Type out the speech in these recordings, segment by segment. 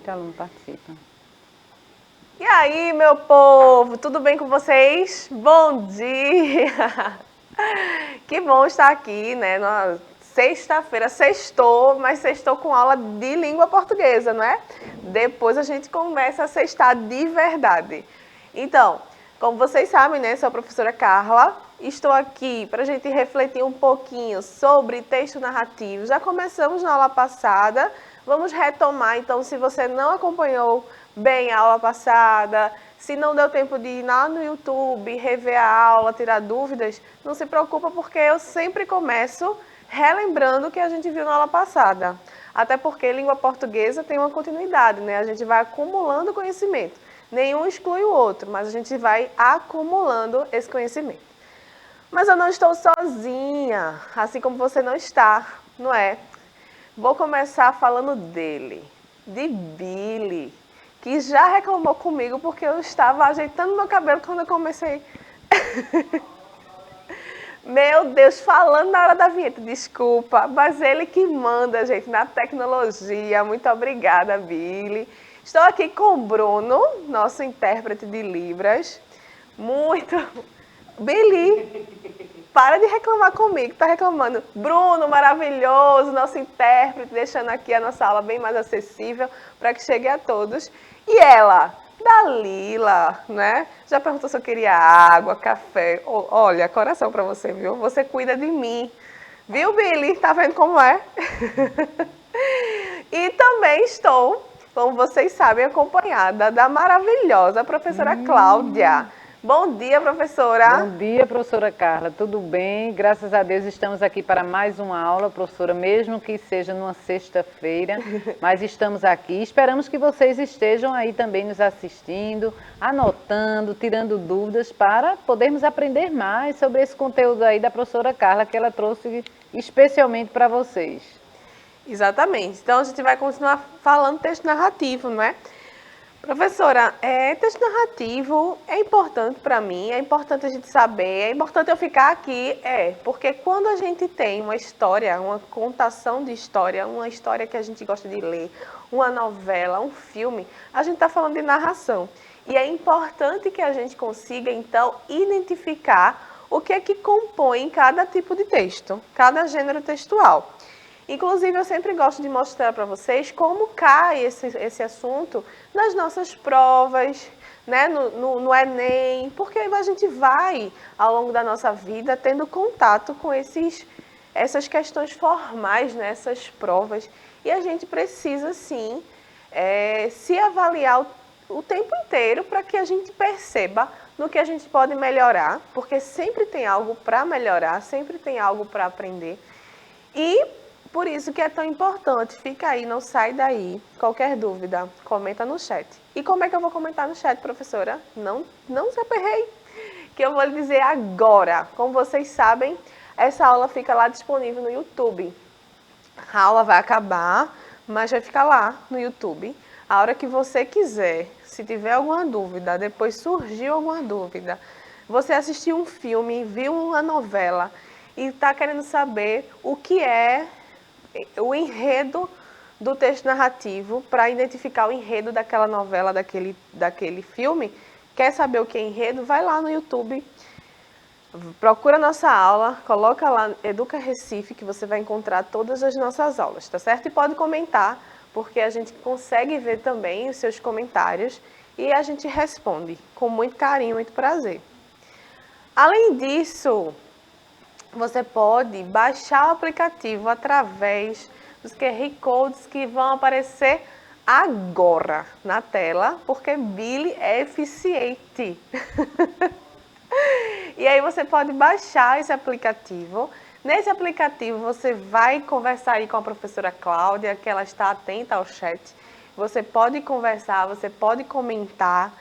Muito aluno participa. E aí, meu povo, tudo bem com vocês? Bom dia! Que bom estar aqui, né? Na sexta-feira, sextou, mas sextou com aula de língua portuguesa, não é? Depois a gente começa a sextar de verdade. Então, como vocês sabem, né? Sou a professora Carla. Estou aqui para a gente refletir um pouquinho sobre texto narrativo. Já começamos na aula passada. Vamos retomar, então, se você não acompanhou bem a aula passada, se não deu tempo de ir lá no YouTube, rever a aula, tirar dúvidas, não se preocupa porque eu sempre começo relembrando o que a gente viu na aula passada. Até porque língua portuguesa tem uma continuidade, né? A gente vai acumulando conhecimento. Nenhum exclui o outro, mas a gente vai acumulando esse conhecimento. Mas eu não estou sozinha, assim como você não está, não é? Vou começar falando dele, de Billy, que já reclamou comigo porque eu estava ajeitando meu cabelo quando eu comecei. Meu Deus, falando na hora da vinheta, desculpa, mas ele que manda, gente, na tecnologia. Muito obrigada, Billy. Estou aqui com o Bruno, nosso intérprete de Libras. Muito. Billy, para de reclamar comigo, tá reclamando. Bruno, maravilhoso, nosso intérprete, deixando aqui a nossa aula bem mais acessível para que chegue a todos. E ela, Dalila, né? Já perguntou se eu queria água, café. Olha, coração para você, viu? Você cuida de mim. Viu, Billy? Tá vendo como é? E também estou, como vocês sabem, acompanhada da maravilhosa professora Cláudia. Bom dia, professora. Bom dia, professora Carla. Tudo bem? Graças a Deus estamos aqui para mais uma aula, professora, mesmo que seja numa sexta-feira, mas estamos aqui. Esperamos que vocês estejam aí também nos assistindo, anotando, tirando dúvidas para podermos aprender mais sobre esse conteúdo aí da professora Carla que ela trouxe especialmente para vocês. Exatamente. Então a gente vai continuar falando texto narrativo, não é? Professora, texto narrativo é importante para mim, é importante a gente saber, é importante eu ficar aqui, porque quando a gente tem uma história, uma contação de história, uma história que a gente gosta de ler, uma novela, um filme, a gente está falando de narração. E é importante que a gente consiga, então, identificar o que é que compõe cada tipo de texto, cada gênero textual. Inclusive, eu sempre gosto de mostrar para vocês como cai esse assunto nas nossas provas, né? no Enem, porque a gente vai, ao longo da nossa vida, tendo contato com essas questões formais, né? Essas provas, e a gente precisa, sim, se avaliar o tempo inteiro para que a gente perceba no que a gente pode melhorar, porque sempre tem algo para melhorar, sempre tem algo para aprender. E por isso que é tão importante. Fica aí, não sai daí. Qualquer dúvida, comenta no chat. E como é que eu vou comentar no chat, professora? Não se aperrei, que eu vou lhe dizer agora. Como vocês sabem, essa aula fica lá disponível no YouTube. A aula vai acabar, mas vai ficar lá no YouTube. A hora que você quiser, se tiver alguma dúvida, depois surgiu alguma dúvida, você assistiu um filme, viu uma novela e está querendo saber o que é o enredo do texto narrativo, para identificar o enredo daquela novela, daquele filme, quer saber o que é enredo, vai lá no YouTube, procura nossa aula, coloca lá Educa Recife, que você vai encontrar todas as nossas aulas, tá certo? E pode comentar, porque a gente consegue ver também os seus comentários e a gente responde com muito carinho, muito prazer. Além disso, você pode baixar o aplicativo através dos QR Codes que vão aparecer agora na tela, porque Billy é eficiente. E aí você pode baixar esse aplicativo. Nesse aplicativo você vai conversar aí com a professora Cláudia, que ela está atenta ao chat. Você pode conversar, você pode comentar.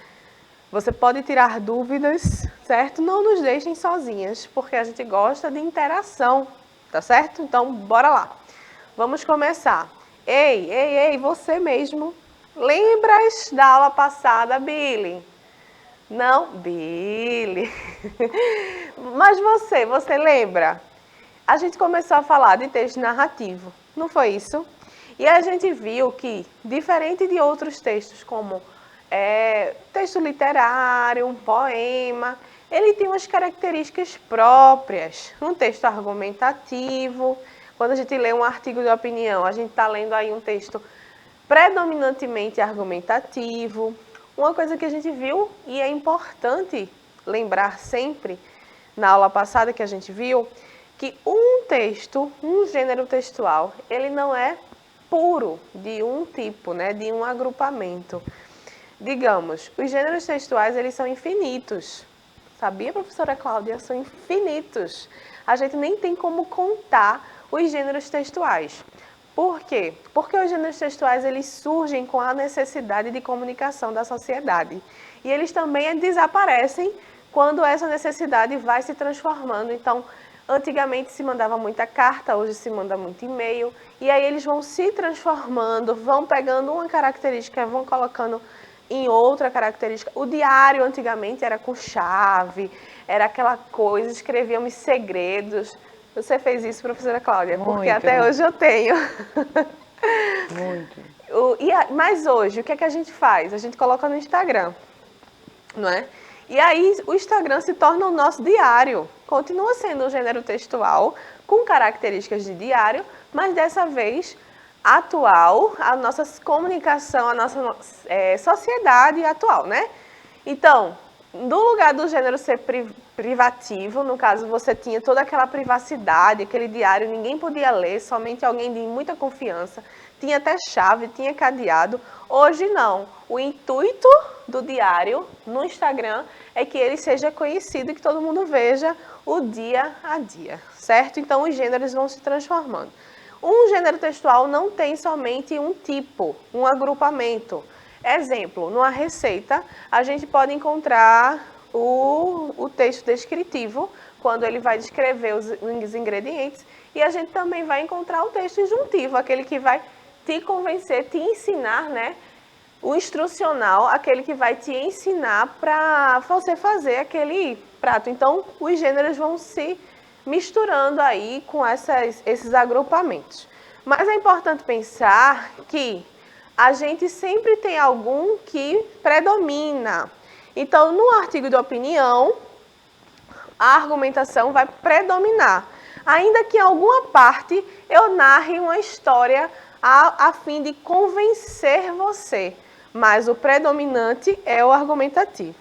Você pode tirar dúvidas, certo? Não nos deixem sozinhas, porque a gente gosta de interação, tá certo? Então, bora lá. Vamos começar. Ei, você mesmo. Lembras da aula passada, Billy? Não? Billy. Mas você lembra? A gente começou a falar de texto narrativo, não foi isso? E a gente viu que, diferente de outros textos, como texto literário, um poema, ele tem umas características próprias. Um texto argumentativo, quando a gente lê um artigo de opinião, a gente está lendo aí um texto predominantemente argumentativo. Uma coisa que a gente viu, e é importante lembrar sempre, na aula passada que a gente viu, que um texto, um gênero textual, ele não é puro de um tipo, né, de um agrupamento. Digamos, os gêneros textuais, eles são infinitos. Sabia, professora Cláudia? São infinitos. A gente nem tem como contar os gêneros textuais. Por quê? Porque os gêneros textuais, eles surgem com a necessidade de comunicação da sociedade. E eles também desaparecem quando essa necessidade vai se transformando. Então, antigamente se mandava muita carta, hoje se manda muito e-mail. E aí eles vão se transformando, vão pegando uma característica, vão colocando em outra característica. O diário antigamente era com chave, era aquela coisa, escrevíamos segredos. Você fez isso, professora Cláudia? Muito. Porque até hoje eu tenho. Muito. Mas hoje, o que é que a gente faz? A gente coloca no Instagram, não é? E aí o Instagram se torna o nosso diário. Continua sendo um gênero textual, com características de diário, mas dessa vez atual, a nossa comunicação, a nossa sociedade atual, né? Então, no lugar do gênero ser privativo, no caso você tinha toda aquela privacidade, aquele diário, ninguém podia ler, somente alguém de muita confiança, tinha até chave, tinha cadeado. Hoje não. O intuito do diário no Instagram é que ele seja conhecido e que todo mundo veja o dia a dia, certo? Então os gêneros vão se transformando. Um gênero textual não tem somente um tipo, um agrupamento. Exemplo, numa receita, a gente pode encontrar o texto descritivo, quando ele vai descrever os ingredientes, e a gente também vai encontrar o texto injuntivo, aquele que vai te convencer, te ensinar, né? O instrucional, aquele que vai te ensinar para você fazer aquele prato. Então, os gêneros vão se misturando aí com esses agrupamentos. Mas é importante pensar que a gente sempre tem algum que predomina. Então, no artigo de opinião, a argumentação vai predominar. Ainda que em alguma parte eu narre uma história a fim de convencer você, mas o predominante é o argumentativo.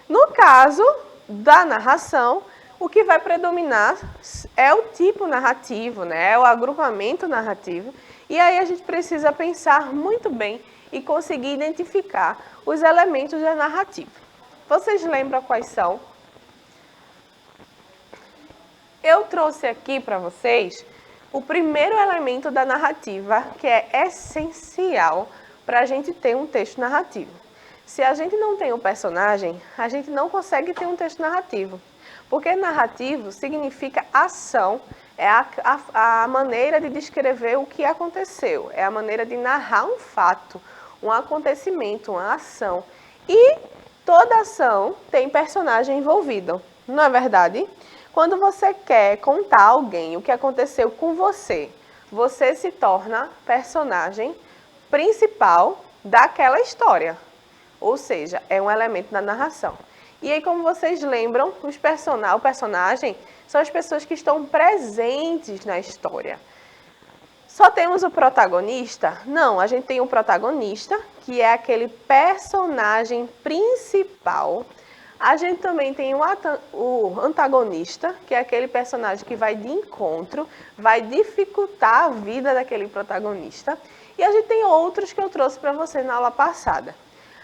No caso da narração, o que vai predominar é o tipo narrativo, né? É o agrupamento narrativo. E aí a gente precisa pensar muito bem e conseguir identificar os elementos da narrativa. Vocês lembram quais são? Eu trouxe aqui para vocês o primeiro elemento da narrativa, que é essencial para a gente ter um texto narrativo. Se a gente não tem um personagem, a gente não consegue ter um texto narrativo. Porque narrativo significa ação, é a maneira de descrever o que aconteceu, é a maneira de narrar um fato, um acontecimento, uma ação. E toda ação tem personagem envolvido, não é verdade? Quando você quer contar a alguém o que aconteceu com você, você se torna personagem principal daquela história. Ou seja, é um elemento da narração. E aí, como vocês lembram, o personagem são as pessoas que estão presentes na história. Só temos o protagonista? Não, a gente tem o protagonista, que é aquele personagem principal. A gente também tem o antagonista, que é aquele personagem que vai de encontro, vai dificultar a vida daquele protagonista. E a gente tem outros que eu trouxe para você na aula passada.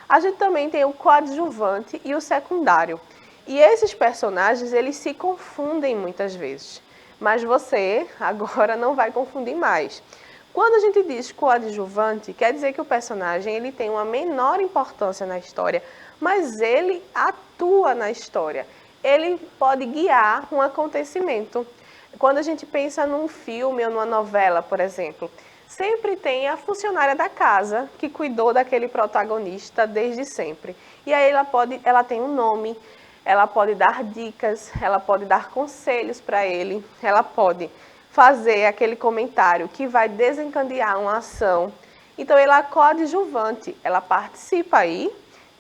A gente também tem o coadjuvante e o secundário. E esses personagens, eles se confundem muitas vezes. Mas você agora não vai confundir mais. Quando a gente diz coadjuvante, quer dizer que o personagem ele tem uma menor importância na história, mas ele atua na história. Ele pode guiar um acontecimento. Quando a gente pensa num filme ou numa novela, por exemplo, sempre tem a funcionária da casa que cuidou daquele protagonista desde sempre. E aí ela tem um nome, ela pode dar dicas, ela pode dar conselhos para ele, ela pode fazer aquele comentário que vai desencadear uma ação. Então, ela é coadjuvante, ela participa aí,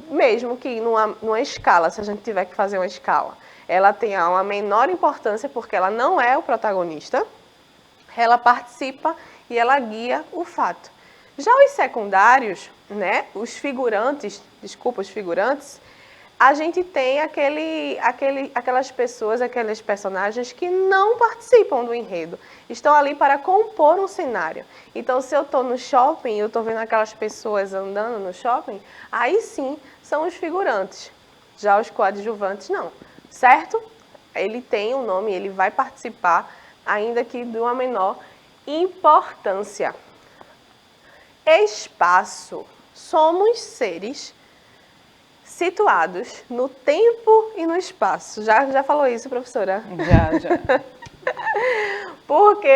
mesmo que numa escala, se a gente tiver que fazer uma escala, ela tenha uma menor importância porque ela não é o protagonista, ela participa e ela guia o fato. Já os secundários, né, os figurantes, a gente tem aquelas pessoas, aqueles personagens que não participam do enredo, estão ali para compor um cenário. Então, se eu estou no shopping, eu estou vendo aquelas pessoas andando no shopping, aí sim são os figurantes. Já os coadjuvantes, não. Certo? Ele tem um nome, ele vai participar, ainda que de uma menor importância. Espaço. Somos seres situados no tempo e no espaço. Já falou isso, professora? Já. Porque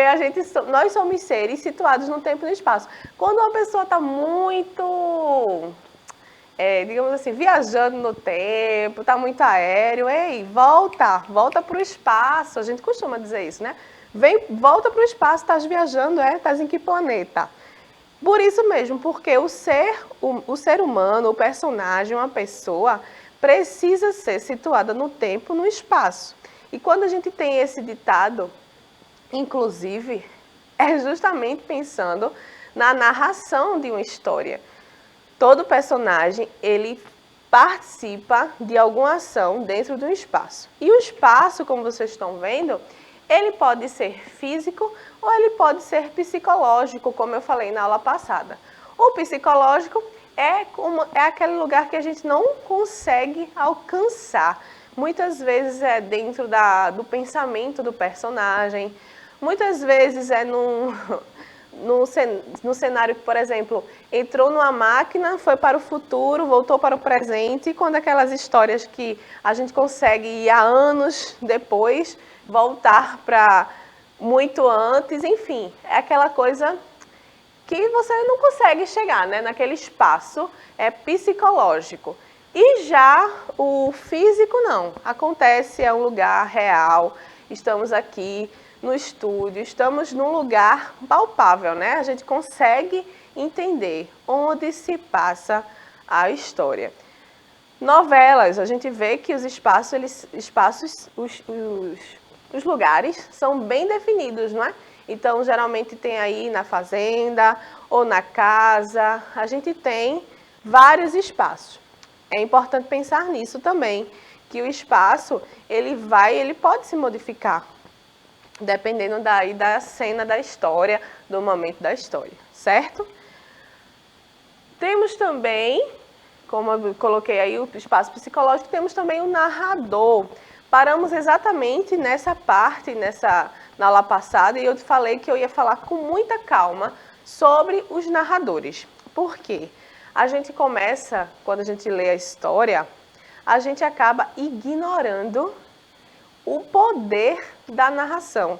nós somos seres situados no tempo e no espaço. Quando uma pessoa está muito, digamos assim, viajando no tempo, está muito aéreo, volta para o espaço. A gente costuma dizer isso, né? Volta para o espaço, estás viajando, estás em que planeta? Por isso mesmo, porque o ser humano, o personagem, uma pessoa, precisa ser situada no tempo, no espaço. E quando a gente tem esse ditado, inclusive, é justamente pensando na narração de uma história. Todo personagem, ele participa de alguma ação dentro do espaço. E o espaço, como vocês estão vendo, ele pode ser físico ou ele pode ser psicológico, como eu falei na aula passada. O psicológico é aquele lugar que a gente não consegue alcançar. Muitas vezes é dentro do pensamento do personagem, muitas vezes é no cenário que, por exemplo, entrou numa máquina, foi para o futuro, voltou para o presente, e quando aquelas histórias que a gente consegue ir há anos depois, voltar para muito antes, enfim, é aquela coisa que você não consegue chegar, né? Naquele espaço psicológico. E já o físico não, acontece, é um lugar real, estamos aqui no estúdio, estamos num lugar palpável, né? A gente consegue entender onde se passa a história. Novelas, a gente vê que os lugares são bem definidos, não é? Então, geralmente tem aí na fazenda ou na casa, a gente tem vários espaços. É importante pensar nisso também, que o espaço, ele pode se modificar, dependendo da cena da história, do momento da história, certo? Temos também, como eu coloquei aí o espaço psicológico, temos também o narrador. Paramos exatamente nessa parte, na aula passada, e eu te falei que eu ia falar com muita calma sobre os narradores. Por quê? A gente começa, quando a gente lê a história, a gente acaba ignorando o poder da narração.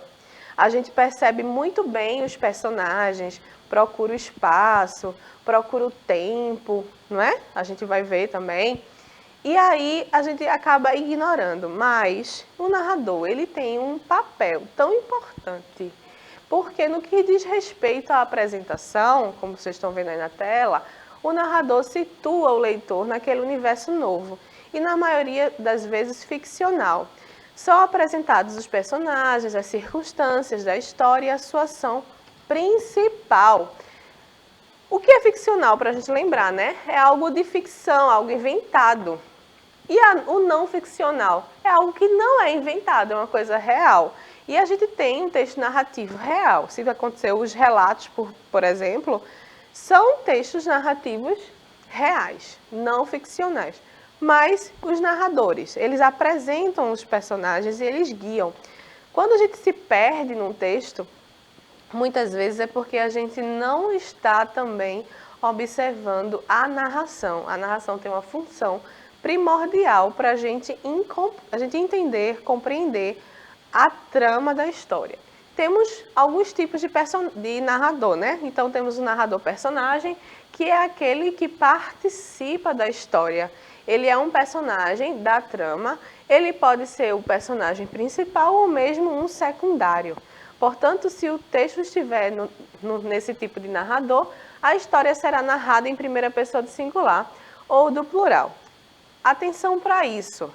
A gente percebe muito bem os personagens, procura o espaço, procura o tempo, não é? A gente vai ver também. E aí a gente acaba ignorando, mas o narrador, ele tem um papel tão importante, porque no que diz respeito à apresentação, como vocês estão vendo aí na tela, o narrador situa o leitor naquele universo novo e na maioria das vezes ficcional. São apresentados os personagens, as circunstâncias da história e a sua ação principal. O que é ficcional, para a gente lembrar, né? É algo de ficção, algo inventado. E o não ficcional é algo que não é inventado, é uma coisa real. E a gente tem um texto narrativo real. Se aconteceu os relatos, por exemplo, são textos narrativos reais, não ficcionais. Mas os narradores, eles apresentam os personagens e eles guiam. Quando a gente se perde num texto, muitas vezes é porque a gente não está também observando a narração. A narração tem uma função primordial para a gente entender, compreender a trama da história. Temos alguns tipos de narrador, né? Então temos o narrador personagem, que é aquele que participa da história. Ele é um personagem da trama, ele pode ser o personagem principal ou mesmo um secundário. Portanto, se o texto estiver nesse tipo de narrador, a história será narrada em primeira pessoa do singular ou do plural. Atenção para isso.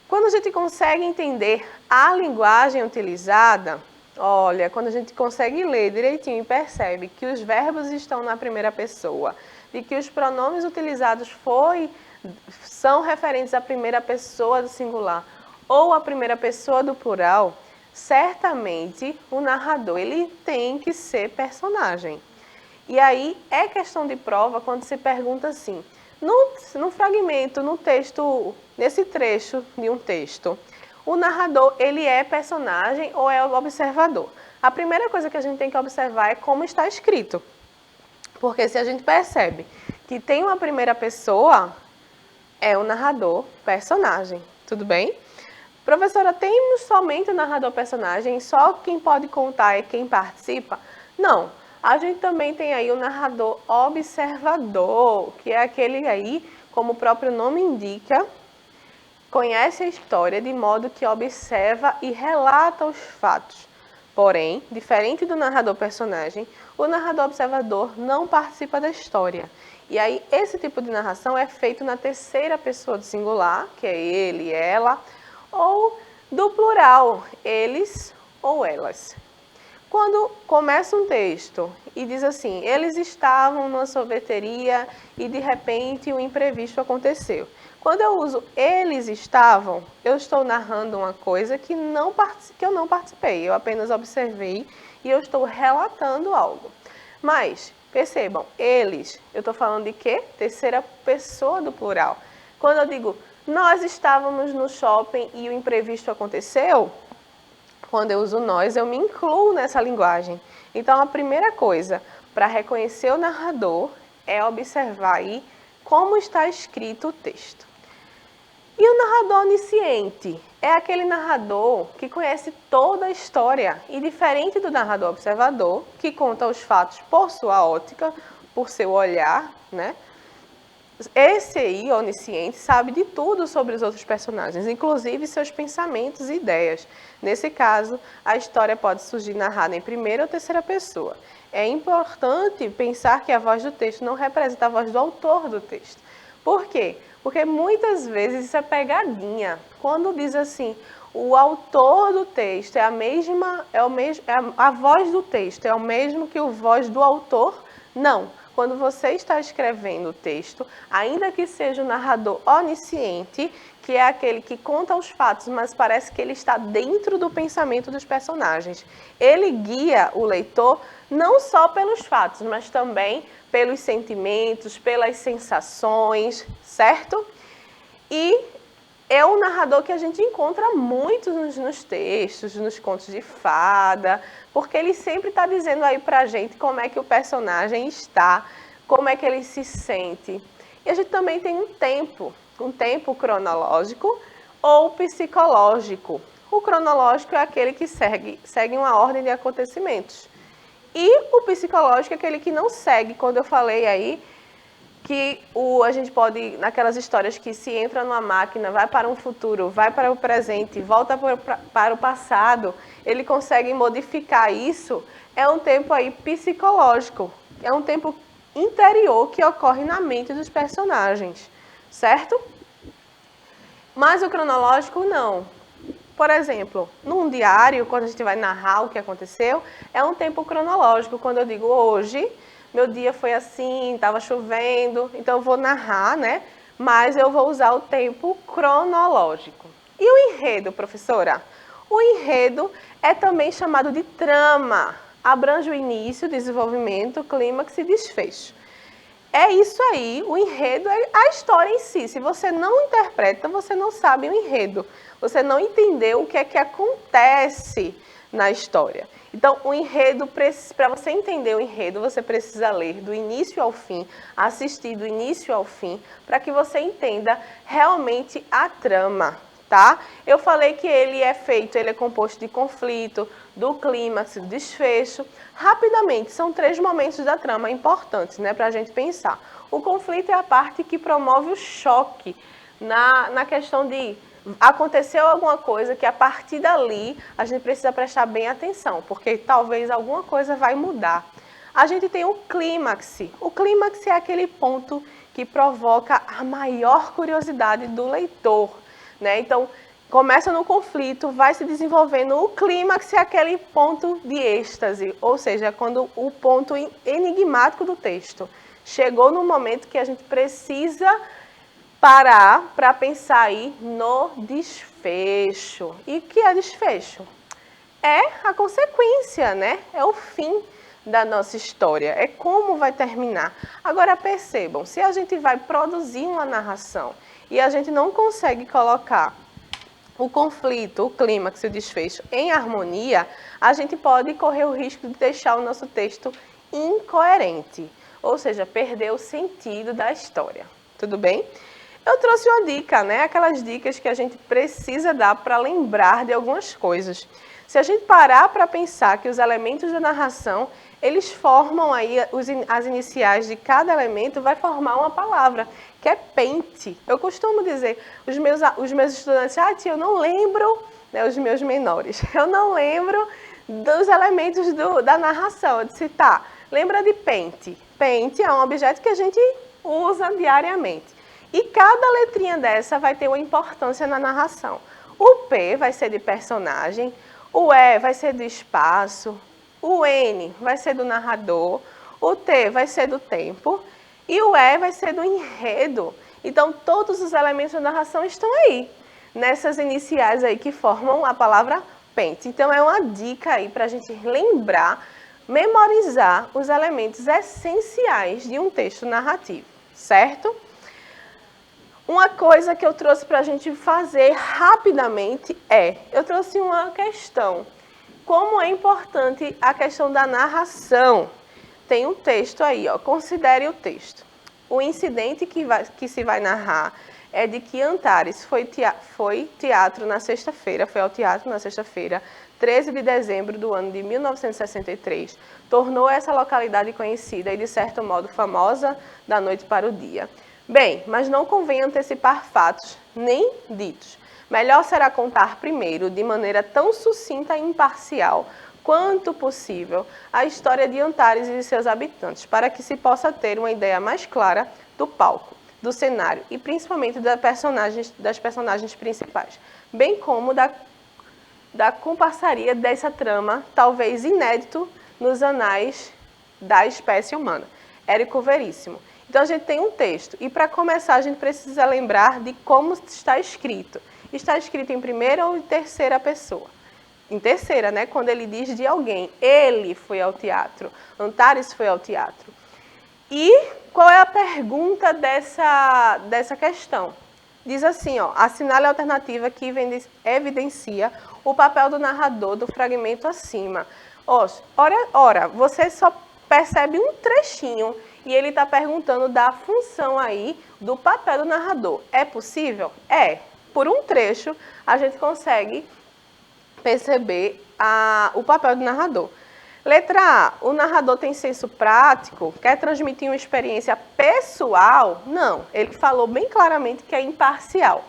Quando a gente consegue entender a linguagem utilizada, olha, quando a gente consegue ler direitinho e percebe que os verbos estão na primeira pessoa e que os pronomes utilizados são referentes à primeira pessoa do singular ou à primeira pessoa do plural, certamente o narrador ele tem que ser personagem. E aí é questão de prova quando se pergunta assim, no fragmento, no texto, nesse trecho de um texto, o narrador ele é personagem ou é o observador? A primeira coisa que a gente tem que observar é como está escrito. Porque se a gente percebe que tem uma primeira pessoa, é o narrador personagem, tudo bem? Professora, temos somente o narrador personagem, só quem pode contar é quem participa? Não, a gente também tem aí o narrador observador, que é aquele aí, como o próprio nome indica, conhece a história de modo que observa e relata os fatos. Porém, diferente do narrador personagem, o narrador observador não participa da história. E aí, esse tipo de narração é feito na terceira pessoa do singular, que é ele, ela, ou do plural, eles ou elas. Quando começa um texto e diz assim, eles estavam numa sorveteria e de repente um imprevisto aconteceu. Quando eu uso eles estavam, eu estou narrando uma coisa que eu não participei, eu apenas observei e eu estou relatando algo. Mas, percebam, eles, eu estou falando de quê? Terceira pessoa do plural. Quando eu digo, nós estávamos no shopping e o imprevisto aconteceu, quando eu uso nós, eu me incluo nessa linguagem. Então, a primeira coisa para reconhecer o narrador é observar aí como está escrito o texto. E o narrador onisciente é aquele narrador que conhece toda a história e diferente do narrador observador, que conta os fatos por sua ótica, por seu olhar, né? Esse aí, onisciente, sabe de tudo sobre os outros personagens, inclusive seus pensamentos e ideias. Nesse caso, a história pode surgir narrada em primeira ou terceira pessoa. É importante pensar que a voz do texto não representa a voz do autor do texto. Por quê? Porque muitas vezes isso é pegadinha. Quando diz assim, o autor do texto é a voz do texto é o mesmo que a voz do autor? Não. Quando você está escrevendo o texto, ainda que seja o narrador onisciente, que é aquele que conta os fatos, mas parece que ele está dentro do pensamento dos personagens. Ele guia o leitor não só pelos fatos, mas também pelos sentimentos, pelas sensações, certo? E é um narrador que a gente encontra muito nos textos, nos contos de fada, porque ele sempre está dizendo aí pra gente como é que o personagem está, como é que ele se sente. E a gente também tem um tempo cronológico ou psicológico. O cronológico é aquele que segue uma ordem de acontecimentos. E o psicológico é aquele que não segue, quando eu falei aí, que a gente pode, naquelas histórias que se entra numa máquina, vai para um futuro, vai para o presente, volta para o passado, ele consegue modificar isso, é um tempo aí psicológico, é um tempo interior que ocorre na mente dos personagens, certo? Mas o cronológico não. Por exemplo, num diário, quando a gente vai narrar o que aconteceu, é um tempo cronológico, quando eu digo hoje, meu dia foi assim, estava chovendo, então eu vou narrar, né? Mas eu vou usar o tempo cronológico. E o enredo, professora? O enredo é também chamado de trama. Abrange o início, desenvolvimento, clímax e desfecho. É isso aí, o enredo é a história em si. Se você não interpreta, você não sabe o enredo. Você não entendeu o que é que acontece na história. Então, o enredo, para você entender o enredo, você precisa ler do início ao fim, assistir do início ao fim, para que você entenda realmente a trama, tá? Eu falei que ele é composto de conflito, do clímax, do desfecho. Rapidamente, são 3 momentos da trama importantes, né, para a gente pensar. O conflito é a parte que promove o choque na questão de aconteceu alguma coisa que a partir dali a gente precisa prestar bem atenção, porque talvez alguma coisa vai mudar. A gente tem o clímax. O clímax é aquele ponto que provoca a maior curiosidade do leitor, né? Então, começa no conflito, vai se desenvolvendo, o clímax é aquele ponto de êxtase, ou seja, quando o ponto enigmático do texto chegou no momento que a gente precisa parar para pensar aí no desfecho. E o que é desfecho? É a consequência, né? É o fim da nossa história, é como vai terminar. Agora percebam, se a gente vai produzir uma narração e a gente não consegue colocar o conflito, o clímax e o desfecho em harmonia, a gente pode correr o risco de deixar o nosso texto incoerente, ou seja, perder o sentido da história. Tudo bem? Eu trouxe uma dica, né? Aquelas dicas que a gente precisa dar para lembrar de algumas coisas. Se a gente parar para pensar que os elementos da narração, eles formam aí as iniciais de cada elemento, vai formar uma palavra, que é pente. Eu costumo dizer, os meus estudantes, tia, eu não lembro, né, os meus menores, eu não lembro dos elementos da narração. Eu disse, tá, lembra de pente. Pente é um objeto que a gente usa diariamente. E cada letrinha dessa vai ter uma importância na narração. O P vai ser de personagem, o E vai ser do espaço, o N vai ser do narrador, o T vai ser do tempo e o E vai ser do enredo. Então, todos os elementos da narração estão aí, nessas iniciais aí que formam a palavra pente. Então, é uma dica aí para a gente lembrar, memorizar os elementos essenciais de um texto narrativo, certo? Uma coisa que eu trouxe para a gente fazer rapidamente eu trouxe uma questão. Como é importante a questão da narração? Tem um texto aí, ó, considere o texto. O incidente que se vai narrar é de que Antares foi teatro na sexta-feira, foi ao teatro na sexta-feira, 13 de dezembro do ano de 1963, tornou essa localidade conhecida e, de certo modo, famosa da noite para o dia. Bem, mas não convém antecipar fatos, nem ditos. Melhor será contar primeiro, de maneira tão sucinta e imparcial quanto possível, a história de Antares e de seus habitantes, para que se possa ter uma ideia mais clara do palco, do cenário e principalmente das personagens principais, bem como da comparsaria dessa trama, talvez inédito nos anais da espécie humana. Érico Veríssimo. Então, a gente tem um texto e, para começar, a gente precisa lembrar de como está escrito. Está escrito em primeira ou em terceira pessoa? Em terceira, né? Quando ele diz de alguém. Ele foi ao teatro. Antares foi ao teatro. E qual é a pergunta dessa questão? Diz assim, ó, assinale a alternativa que evidencia o papel do narrador do fragmento acima. Ora, você só percebe um trechinho e ele está perguntando da função aí do papel do narrador. É possível? É. Por um trecho, a gente consegue perceber o papel do narrador. Letra A, o narrador tem senso prático? Quer transmitir uma experiência pessoal? Não, ele falou bem claramente que é imparcial.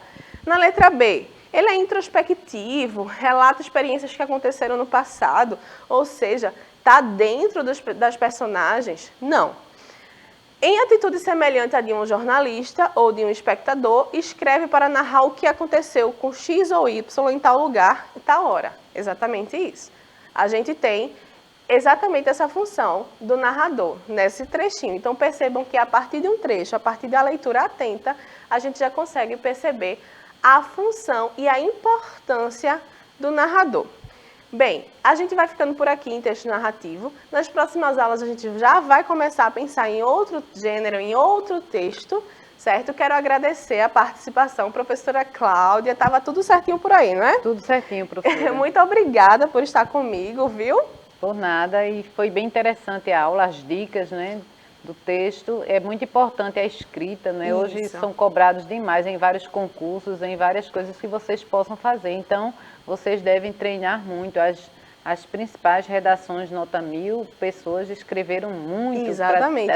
Na letra B, ele é introspectivo, relata experiências que aconteceram no passado, ou seja, está dentro das personagens? Não. Em atitude semelhante à de um jornalista ou de um espectador, escreve para narrar o que aconteceu com X ou Y em tal lugar e tal hora. Exatamente isso. A gente tem exatamente essa função do narrador nesse trechinho. Então, percebam que a partir de um trecho, a partir da leitura atenta, a gente já consegue perceber a função e a importância do narrador. Bem, a gente vai ficando por aqui em texto narrativo. Nas próximas aulas a gente já vai começar a pensar em outro gênero, em outro texto, certo? Quero agradecer a participação, professora Cláudia. Estava tudo certinho por aí, não é? Tudo certinho, professora. Muito obrigada por estar comigo, viu? Por nada, e foi bem interessante a aula, as dicas, né, do texto. É muito importante a escrita, né? Isso. Hoje são cobrados demais em vários concursos, em várias coisas que vocês possam fazer. Então, vocês devem treinar muito. As principais redações nota 1000, pessoas escreveram muito. Exatamente.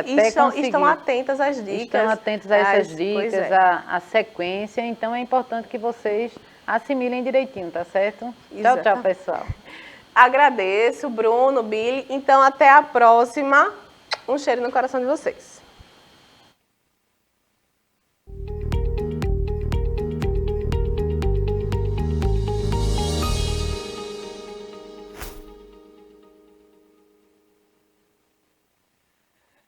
Estão atentas às dicas. Estão atentas a essas dicas, a sequência. Então, é importante que vocês assimilem direitinho, tá certo? Tchau, Exato. tchau, pessoal. Agradeço, Bruno, Billy. Então, até a próxima. Um cheiro no coração de vocês.